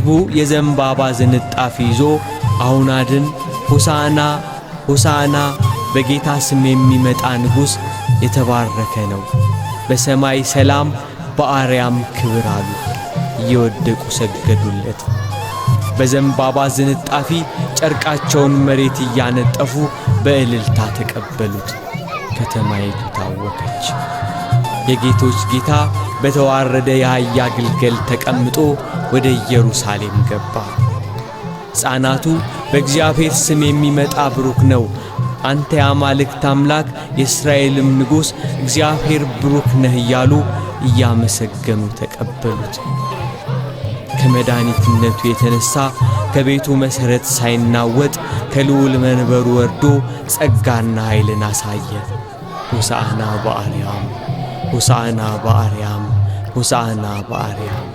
ሕዝቡ የዘንባባ ዝንጣፊ ይዞ አሁናድን ሆሳዕና ሆሳዕና በጌታ ስም የሚመጣ ንጉሥ የተባረከ ነው፣ በሰማይ ሰላም በአርያም ክብር አሉ። እየወደቁ ሰገዱለት። በዘንባባ ዝንጣፊ ጨርቃቸውን መሬት እያነጠፉ በእልልታ ተቀበሉት። ከተማይቱ ታወከች። የጌቶች ጌታ በተዋረደ የአህያ ግልገል ተቀምጦ ወደ ኢየሩሳሌም ገባ። ሕፃናቱ በእግዚአብሔር ስም የሚመጣ ብሩክ ነው፣ አንተ የአማልክት አምላክ የእስራኤልም ንጉሥ እግዚአብሔር ብሩክ ነህ እያሉ እያመሰገኑ ተቀበሉት። ከመድኃኒትነቱ የተነሣ ከቤቱ መሠረት ሳይናወጥ ከልዑል መንበሩ ወርዶ ጸጋና ኃይልን አሳየ። ሆሳዕና በአርያም ሆሳዕና በአርያም ሆሳዕና በአርያም